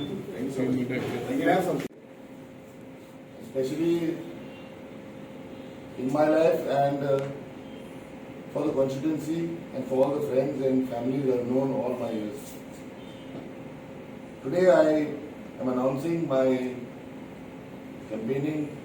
Thank you so much. You can have something. Especially in my life and for the constituency and for all the friends and families I've known all my years. Today I am announcing my campaigning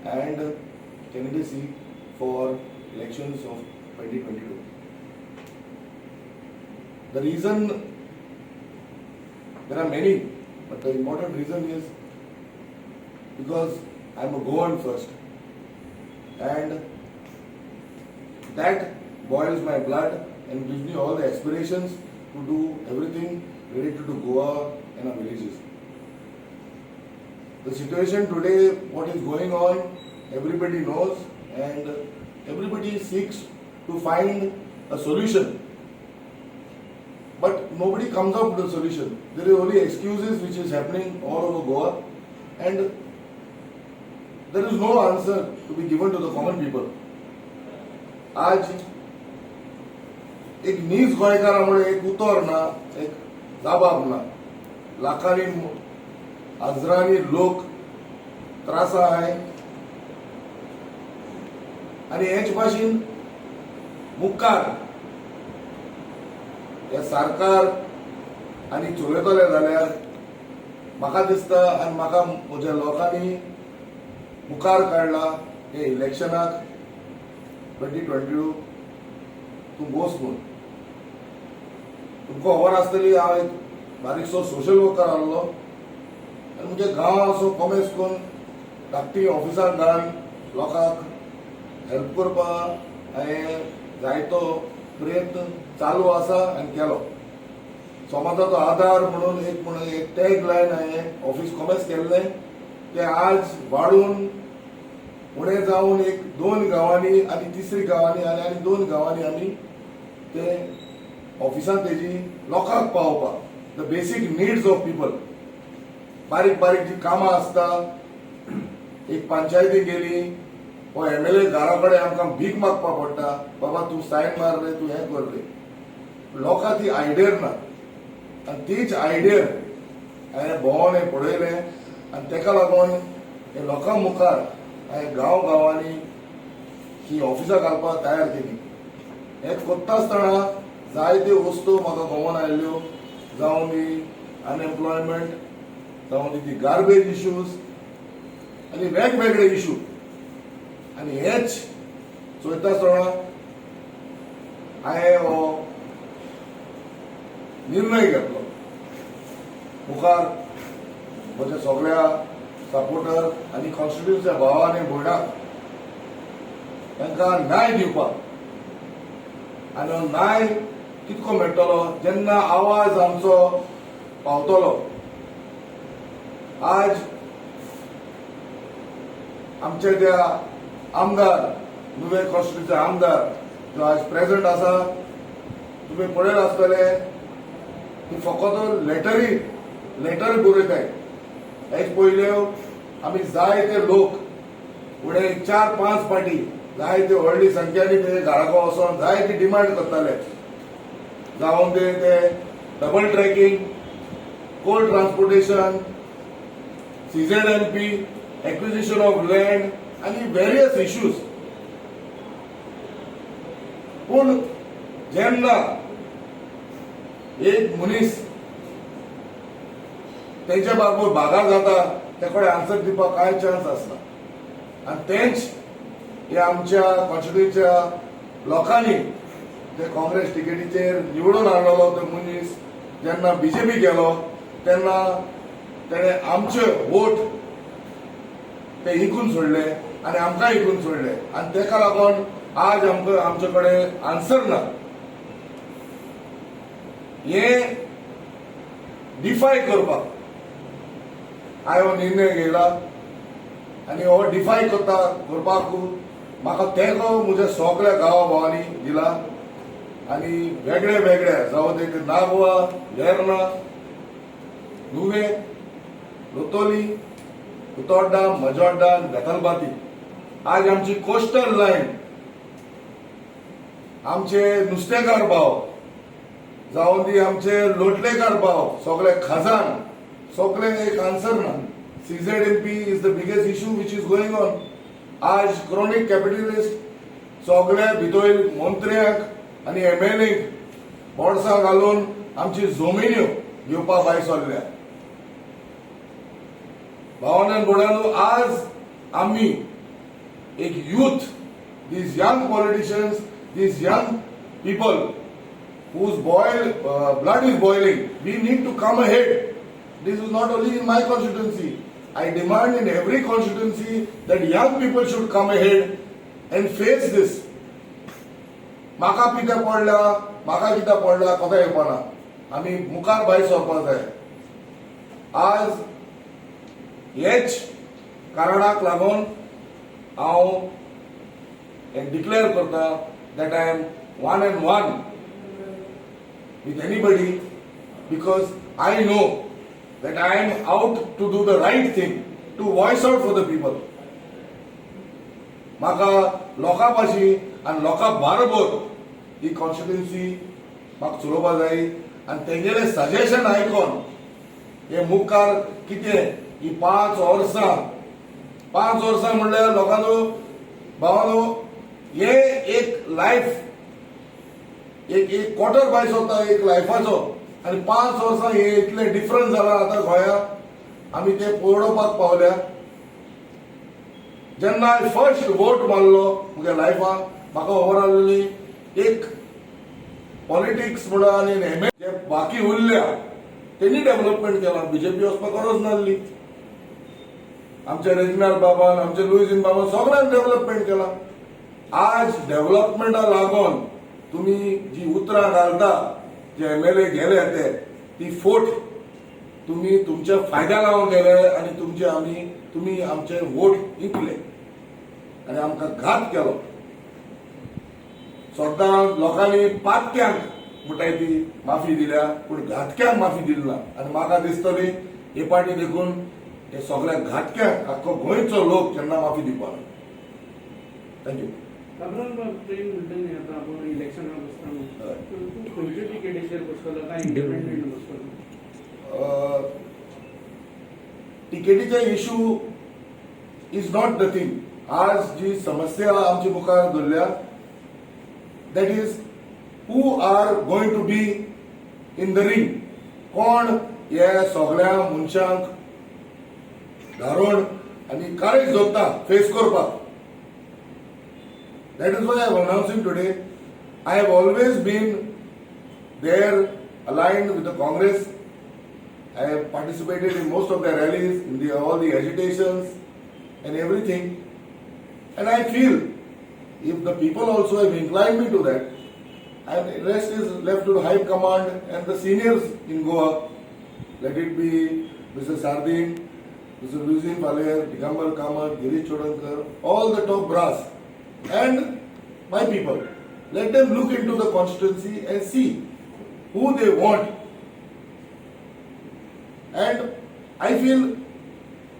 and candidacy for elections of 2022. The reason, there are many, but the important reason is because I am a Goan first, and that boils my blood and gives me all the aspirations to do everything related to Goa and our villages. The situation today, what is going on, everybody knows, and everybody seeks to find a solution. But nobody comes up with a solution. There are only excuses which is happening all over Goa, and there is no answer to be given to the common people. आज एक नीज गोंयकारामुळे एक उतर ना, एक जबाब ना, लाखांनी हजारांनी लोक त्रासा आहे आणि हेच भाशेन मुखार हे सरकार आनी चलयतले जाल्यार म्हाका दिसता आनी म्हाका म्हज्या लोकांनी मुखार काडला हे इलेक्शनाक 2022 तूं बोस म्हणून. तुमकां खबर आसतली हांव एक बारीकसो सोशल वर्कर आहलो आनी म्हणजे गांव असो कॉमेस करून धाकटी ऑफिसांत घालून लोकांक हेल्प करपाक हांवें जायतो प्रयत्न चालू आसा आनी केलो. समाजाचो आधार म्हणून एक टॅग लायन हांवें ऑफिस कॉमेस केल्लें ते आज वाडून उणें जावन एक 2 गांवांनी आनी 3री गांवांनी आनी 2 गांवांनी आमी ते ऑफिसांत तेजी लोकांक पावोवपाक द बेसीक नीड्स ऑफ पीपल. बारीक बारीक जी कामां आसता, एक पंचायती गेली हो MLA घरा कडेन आमकां भीक मागपा पडटा, बाबा तूं सायन मार रे, तूं हें कर रे. लोकां ती आयडियर ना आनी तीच आयडियर हांवें भोंवोन हें पळयलें आनी तेका लागून हे लोकां मुखार हांवें गांव गांवांनी ही ऑफिसां घालपाक तयार केली. हें कोत्ता आसतना जायत्यो वस्तू म्हाका घोवन आयल्यो, जावं दी अनएम्प्लॉयमेंट, जावं दी गार्बेज इश्यूज आनी वेगवेगळे इश्यू. आनी हेच चोयता आसतना हांवें हो निर्णय घेतलो. मुखार म्हज्या सगळ्या सपोर्टर आनी कॉन्स्टिट्युन्सीच्या भावान आनी भयणांक तांकां न्याय दिवपाक आनी हो न्याय कितको मेळटलो जेन्ना आवाज आमचो पावतलो. आज आमचे त्या आमदार, नुवे कॉन्स्टिट्युन्सीचे आमदार जो आज प्रेझेंट आसा, तुमी पळयला आसतले की फकत लेटर बरयताय. हेच पयल्यो आमी जायते लोक फुडें 4-5 फाटी जायते व्हडली संख्यांनी ते घराको वचोन जायती डिमांड करताले, जावं ते double tracking, coal transportation, CZLP, acquisition of land आनी वेरियस इश्यूज. पूण जेन्ना एक मनीस तेंच्या बरोबर भागार जाता ते कडेन आन्सर दिवपाक कांय चान्स आसना. आनी तेंच हे आमच्या कॉन्स्टिट्युन्सीच्या लोकांनी ते काँग्रेस टिकेटीचेर निवडून हाडलेलो तो मनीस जेन्ना BJP गेलो तेन्ना तेणें आमचे वोट ते इकून सोडले आनी आमकां इकून सोडले आनी तेका लागून आज आमकां आमचे कडेन आन्सर ना. हे डिफाय करपाक हांवें हो निर्णय घेतला आनी हो डिफाय करपाक म्हाका तेंको म्हज्या सगळ्या गांवा भावांनी दिला. आनी वेगळे वेगळे जावं ते नागवा, वेर्ना, नुवे, लोतोली, उतोड्डा, मजोड्डा, बेतलबाती, आज आमची कोस्टल लायन, आमचे नुस्तेकार भाव, जावं दी आमचे लोटलेकार भाव, सगळे खजान सगळें एक आन्सर ना. CZMP is the biggest issue which is going on. आज क्रॉनिक कॅपिटलिस्ट सगळ्या भितर मंत्र्यांक आनी MLAंक बोर्सां घालून आमची जमिन्यो घेवपा भायर सरल्या. भावनान भोडानो आज आमी एक youth, these young politicians, these young people whose blood is boiling, we need to come ahead. This is not only in my constituency. I demand in every constituency that young people should come ahead and face this. म्हाका कितें पडला कोता येवपाना. आमी मुखार भायर सरपाक जाय. आज हेच कारणाक लागून हांव डिक्लेअर करता that I am one and one with anybody because I know that I am out to do the right thing, to voice out for the people. म्हाका लोकां पाशी आनी लोकां बरोबर ही कॉन्स्टिट्युएन्सी म्हाका चलोवपा जाय आनी तेंगेले सजेशन आयकोन हे मुखार कितें ही 5 वर्सां म्हणल्यार लोकांचो भावानो हे एक लायफ एक क्वार्टर भायर सरता एक लायफाचो आनी 5 वर्सां हे इतले डिफरन्स जाला आतां गोंयांत आमी ते पळोवपाक पावल्या. जेन्ना हांवें फर्स्ट वोट मारलो म्हज्या लायफान म्हाका खबर आसलेली एक पॉलिटिक्स म्हणा आनी जे बाकी उरल्या तेणी डेव्हलपमेंट केला. BJP वचपाक गरज नासली. आमचे रेजिनाल्ड बाबान आमचे लुईजीन बाबान सगळ्यांनी डेव्हलपमेंट केला. आज डेव्हलपमेंटा लागून तुम्ही जी उतरां घालता जे MLA गेले ते ती फोट तुम्ही तुमच्या फायद्या लागून गेले आनी तुम्ही आमचे वोट जिंकले आनी आमकां घात केलो. सद्दां लोकांनी पातक्यांक म्हणटाय ती माफी दिल्या पूण घातक्यांक माफी दिली ना आनी म्हाका दिसतली हे पाटी देखून हे सगळ्या घातक्यांक आख्खो गोंयचो लोक केन्ना माफी दिवपाना. थँक्यू. ट्रेन म्हणटले आता आपण इलेक्शनाक बसता तूं खंयच्या टिकेटीचेर बसतलो काय इंडिपेंडंट बसतलो? टिकेटीचे इश्यू इज नॉट नथिंग. आज जी समस्या आमच्या मुखार दवरल्या that is who are going to be in the ring. कोण ह्या सगळ्या मनशांक धारोण आनी कारेज जोडटा फेस करपाक. That is why I am announcing today. I have always been there aligned with the Congress. I have participated in most of their rallies, in all the agitations and everything. And I feel if the people also have inclined me to that, and the rest is left to the High Command and the seniors in Goa. Let it be Mr. Sardin, Mr. Luzin Valer, Digambar Kamat, Girish Chodankar, all the top brass. And my people, let them look into the constituency and see who they want. And I feel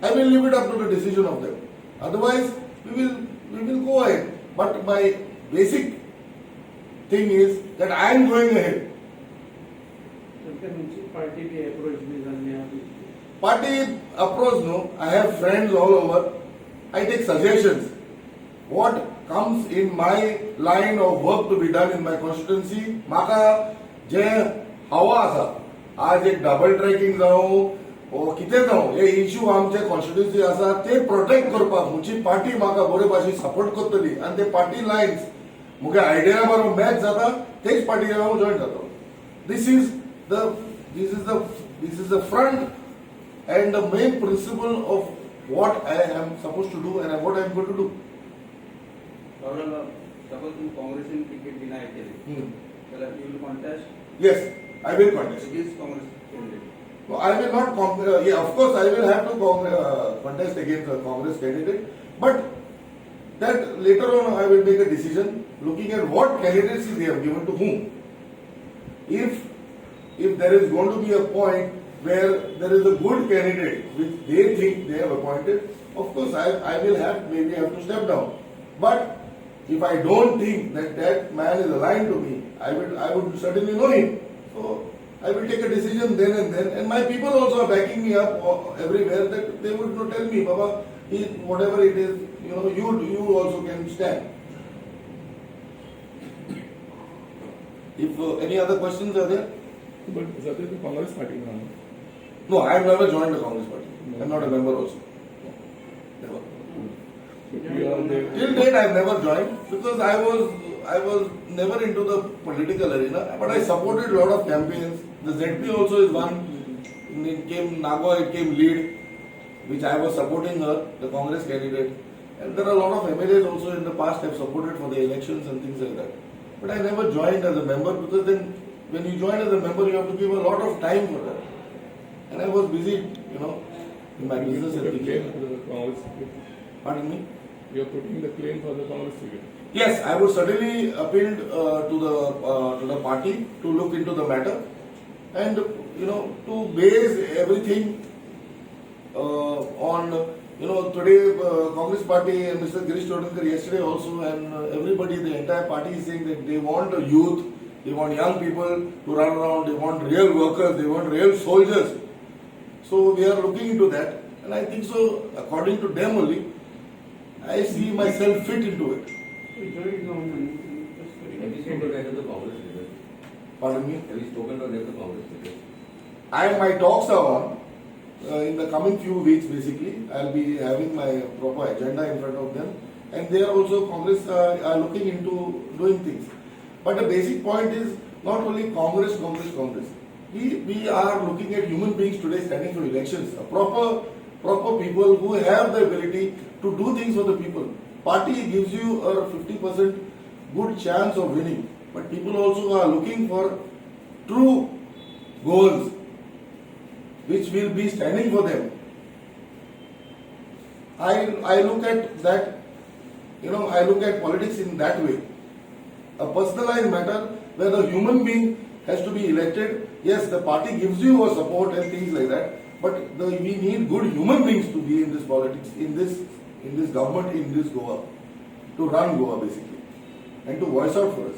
I will leave it up to the decision of them. Otherwise, we will go ahead. But my basic thing is that I am going ahead. Party approach no. I have friends all over. I take suggestions. What comes in my line of work to be done in my constituency, म्हाका जे हवा आसा आज एक double tracking जावं ओ कितें जावं हे issue आमचे constituency आसा ते प्रोटेक्ट करपाक म्हजी पार्टी म्हाका बरे भाशेन सपोर्ट करतली आनी ते पार्टी लायन्स मुगे आयडिया बरोबर मॅच जाता तेच पार्टी हांव जॉयन जातलो. This is the front and the main principle of what I am supposed to do and what I am going to do. Suppose Congress ticket deny केले, then you will contest. Yes, I will contest. Against Congress candidate. No, I will not. Yeah, of course, I will have to contest against the Congress candidate. But that later on, I will make a decision looking at what candidacy they have given to whom. If there is going to be a point where there is a good candidate which they think they have appointed, of course, I will maybe have to step down. But if I don't think that man is aligned to me, I would certainly know him. So I will take a decision then and then. And my people also are backing me up everywhere that they would not tell me, Baba, whatever it is, you also can stand. If any other questions are there? But Satya, the Congress party now. No, I have never joined the Congress party. I am not a member also. No, never. But you are there. Till date, I have never joined because I was never into the political arena. But I supported a lot of campaigns. The ZP also is one. It came Nagwa, it came lead, which I was supporting her, the Congress candidate. And there are a lot of MLAs also in the past have supported for the elections and things like that. But I never joined as a member because then when you join as a member, you have to give a lot of time for that. And I was busy, in my business and You things claim like for that. the Congress ticket. Pardon me? You are putting the claim for the Congress ticket. Yes, I would certainly appeal to the party to look into the matter and to base everything on today Congress party and Mr. Girish Chodankar yesterday also and everybody, the entire party is saying that they want a youth, they want young people to run around, they want real workers, they want real soldiers. So we are looking into that and I think so according to them only, I see myself fit into it. We joined government. Have you spoken to that of the Congress leaders? Pardon me? Have you spoken to that of the Congress leaders? My talks are on. In the coming few weeks, basically, I'll be having my proper agenda in front of them. And they are also, Congress are looking into doing things. But the basic point is not only Congress. We are looking at human beings today standing for elections. Proper people who have the ability to do things for the people. Party gives you a 50% good chance of winning. But people also are looking for true goals, which will be standing for them. I look at that, I look at politics in that way. A personalized matter where the human being has to be elected. Yes, the party gives you a support and things like that, but we need good human beings to be in this politics, in this government, in this Goa, to run Goa basically, and to voice out for us.